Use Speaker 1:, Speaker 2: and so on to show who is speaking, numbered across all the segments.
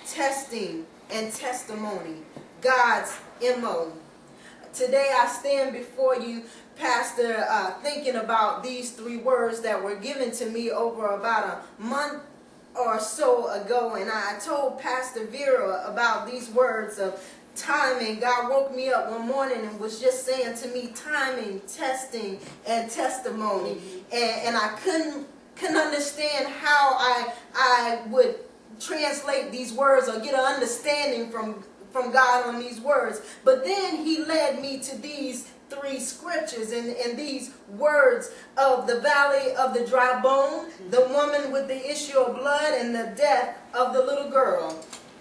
Speaker 1: Testing and testimony, God's MO. Today I stand before you, Pastor, thinking about these three words that were given to me over about a month or so ago, and I told Pastor Vera about these words of timing. God woke me up one morning and was just saying to me, timing, testing, and testimony. And I couldn't understand how I would translate these words or get an understanding from God on these words. But then he led me to these three scriptures and these words of the valley of the dry bone, the woman with the issue of blood, and the death of the little girl.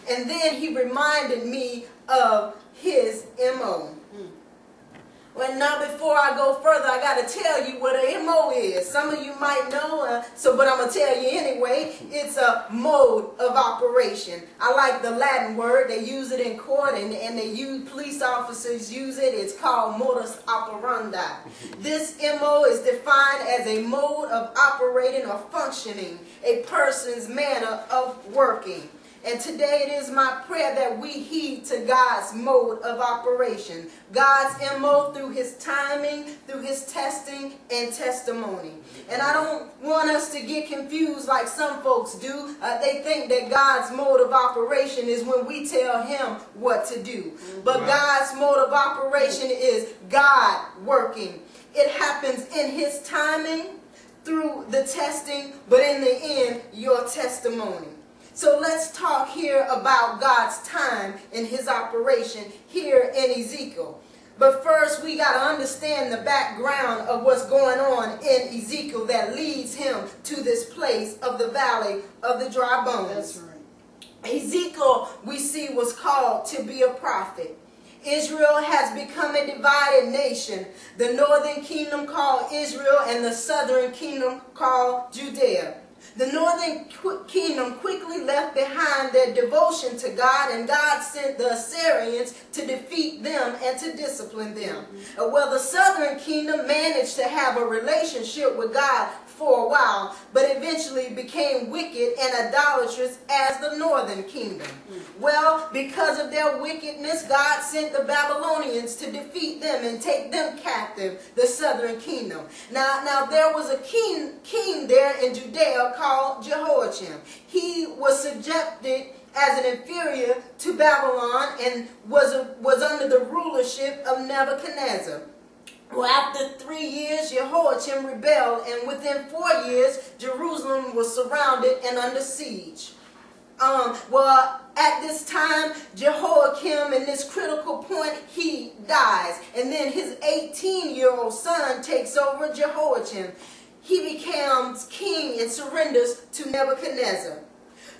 Speaker 1: And then he reminded me of his MO. Well, now before I go further, I got to tell you what an MO is. Some of you might know, but I'm going to tell you anyway. It's a mode of operation. I like the Latin word. They use it in court, and police officers use it. It's called modus operandi. This MO is defined as a mode of operating or functioning, a person's manner of working. And today it is my prayer that we heed to God's mode of operation. God's MO through his timing, through his testing and testimony. And I don't want us to get confused like some folks do. They think that God's mode of operation is when we tell him what to do. But God's mode of operation is God working. It happens in his timing, through the testing, but in the end, your testimony. So let's talk here about God's time in his operation here in Ezekiel. But first, we got to understand the background of what's going on in Ezekiel that leads him to this place of the valley of the dry bones.
Speaker 2: That's right.
Speaker 1: Ezekiel, we see, was called to be a prophet. Israel has become a divided nation. The northern kingdom called Israel and the southern kingdom called Judea. The northern kingdom quickly left behind their devotion to God, and God sent the Assyrians to defeat them and to discipline them. Well, the southern kingdom managed to have a relationship with God for a while, but eventually became wicked and idolatrous as the northern kingdom. Well, because of their wickedness, God sent the Babylonians to defeat them and take them captive, the southern kingdom. Now there was a king there in Judea called Jehoiakim. He was subjected as an inferior to Babylon and was under the rulership of Nebuchadnezzar. Well, after 3 years, Jehoiakim rebelled, and within 4 years, Jerusalem was surrounded and under siege. Well, at this time, Jehoiakim, in this critical point, he dies. And then his 18-year-old son takes over Jehoiakim. He becomes king and surrenders to Nebuchadnezzar.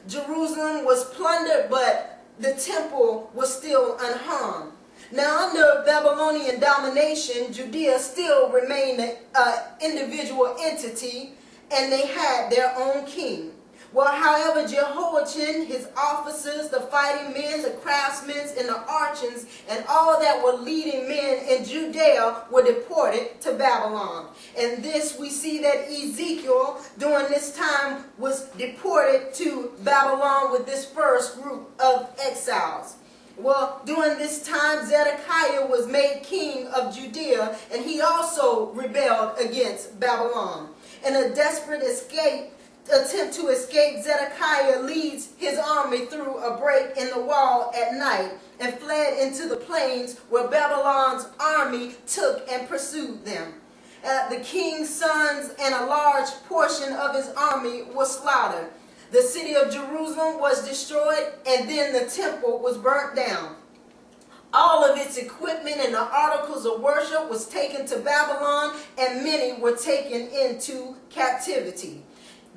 Speaker 1: Jerusalem was plundered, but the temple was still unharmed. Now, under Babylonian domination, Judea still remained an individual entity, and they had their own king. Well, however, Jehoiachin, his officers, the fighting men, the craftsmen, and the archons, and all that were leading men in Judea were deported to Babylon. And this, we see that Ezekiel, during this time, was deported to Babylon with this first group of exiles. Well, during this time, Zedekiah was made king of Judea, and he also rebelled against Babylon. In a desperate attempt to escape, Zedekiah leads his army through a break in the wall at night and fled into the plains where Babylon's army took and pursued them. The king's sons and a large portion of his army was slaughtered. The city of Jerusalem was destroyed, and then the temple was burnt down. All of its equipment and the articles of worship was taken to Babylon, and many were taken into captivity.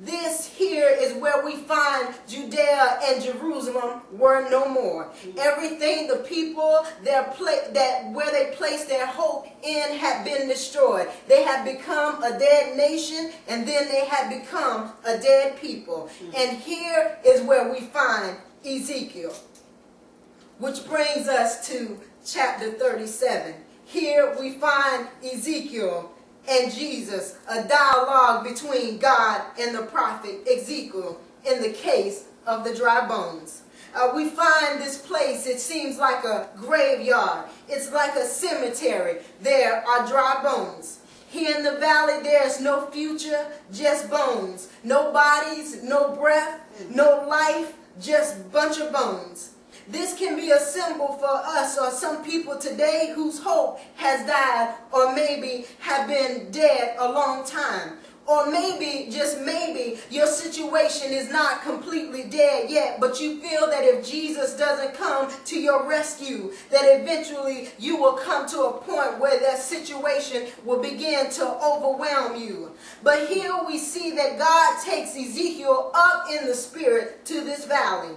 Speaker 1: This here is where we find Judea and Jerusalem were no more. Everything, the people, where they placed their hope in had been destroyed. They had become a dead nation, and then they had become a dead people. And here is where we find Ezekiel, which brings us to chapter 37. Here we find Ezekiel and Jesus, a dialogue between God and the prophet Ezekiel in the case of the dry bones. We find this place, it seems like a graveyard. It's like a cemetery. There are dry bones. Here in the valley, there's no future, just bones. No bodies, no breath, no life, just bunch of bones. This can be a symbol for us or some people today whose hope has died or maybe have been dead a long time. Or maybe, just maybe, your situation is not completely dead yet, but you feel that if Jesus doesn't come to your rescue, that eventually you will come to a point where that situation will begin to overwhelm you. But here we see that God takes Ezekiel up in the spirit to this valley.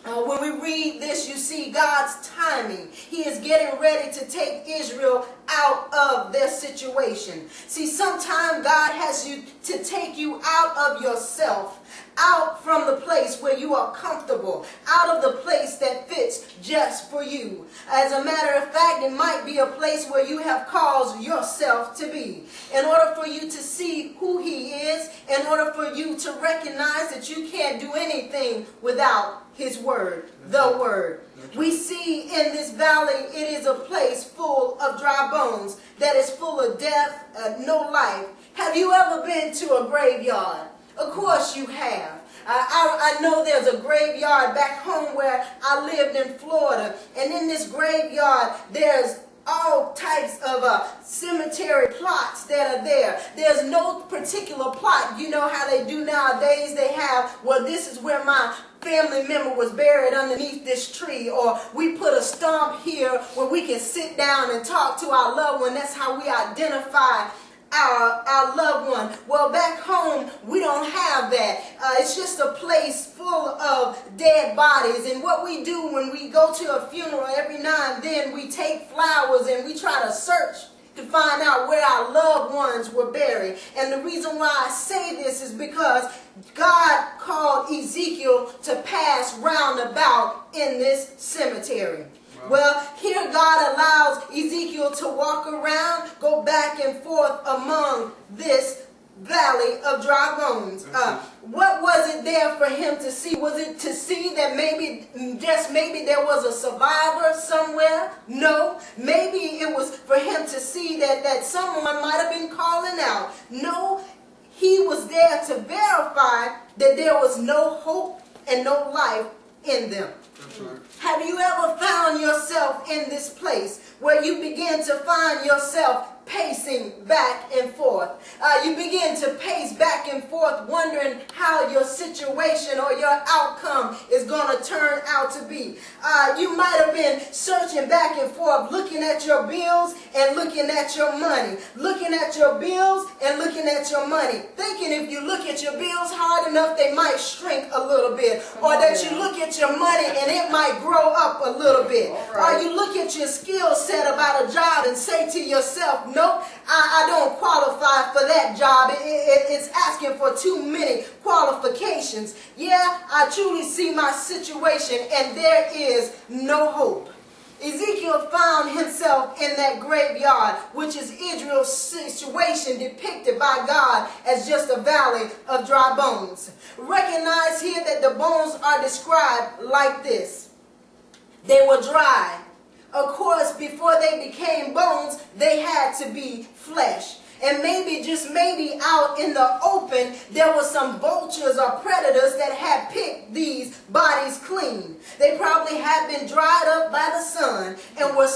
Speaker 1: When we read this, you see God's timing. He is getting ready to take Israel out of their situation. See, sometimes God has to take you out of yourself, out from the place where you are comfortable, out of the place that fits just for you. As a matter of fact, it might be a place where you have caused yourself to be. In order for you to see who He is, in order for you to recognize that you can't do anything without His Word, the Word. We see in this valley, it is a place full of dry bones, that is full of death, no life. Have you ever been to a graveyard? Of course you have. I know there's a graveyard back home where I lived in Florida, and in this graveyard there's all types of cemetery plots that are there. There's no particular plot. You know how they do nowadays? They have, well, this is where my family member was buried underneath this tree, or we put a stump here where we can sit down and talk to our loved one. That's how we identify our loved one. Well, back home, we don't have that. It's just a place full of dead bodies. And what we do when we go to a funeral, every now and then we take flowers and we try to search to find out where our loved ones were buried. And the reason why I say this is because God called Ezekiel to pass round about in this cemetery. Well, here God allows Ezekiel to walk around, go back and forth among this valley of dry bones. What was it there for him to see? Was it to see that maybe, just maybe, there was a survivor somewhere? No. Maybe it was for him to see that someone might have been calling out. No. He was there to verify that there was no hope and no life in them. That's right. Have you ever found yourself in this place where you begin to find yourself pacing back and forth? You begin to pace back and forth, wondering how your situation or your outcome is going to turn out to be. You might have been searching back and forth, looking at your bills and looking at your money, looking at your bills and looking at your money, thinking if you look at your bills hard enough, they might shrink a little bit, or that you look at your money and it might grow up a little bit. Or you look at your skill set about a job and say to yourself, nope, I don't qualify for that job. It's asking for too many qualifications. Yeah, I truly see my situation and there is no hope. Ezekiel found himself in that graveyard, which is Israel's situation depicted by God as just a valley of dry bones. Recognize here that the bones are described like this. They were dry. Of course, before they became bones, they had to be flesh. And maybe, just maybe, out in the open, there were some vultures or predators that had picked these bodies clean. They probably had been dried up by the sun and were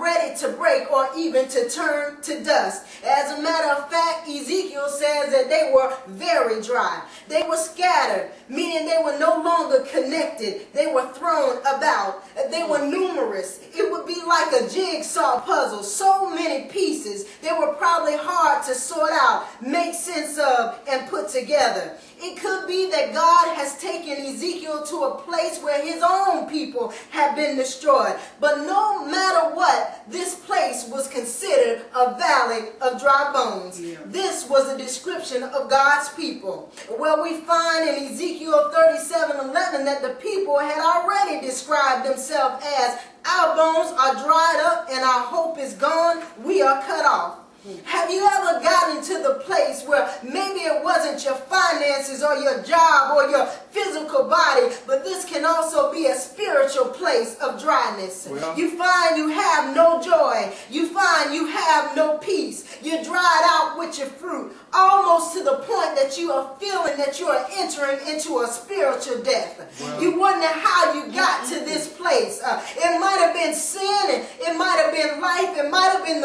Speaker 1: ready to break or even to turn to dust. As a matter of fact, Ezekiel says that they were very dry. They were scattered, meaning they were no longer connected. They were thrown about. They were numerous. It would be like a jigsaw puzzle. So many pieces. They were probably hard to sort out, make sense of, and put together. It could be that God has taken Ezekiel to a place where his own people have been destroyed. But no matter what, this place was considered a valley of dry bones. Yeah. This was a description of God's people. Well, we find in Ezekiel 37:11 that the people had already described themselves as, our bones are dried up and our hope is gone. We are cut off. Have you ever gotten to the place where maybe it wasn't your finances or your job or your physical body, but this can also be a spiritual place of dryness?
Speaker 2: Well,
Speaker 1: You find you have no joy. You find you have no peace. You're dried out with your fruit, almost to the point that you are feeling that you are entering into a spiritual death.
Speaker 2: Well,
Speaker 1: You wonder how you got to this place. It might have been sin, and it might have been life, it might have been the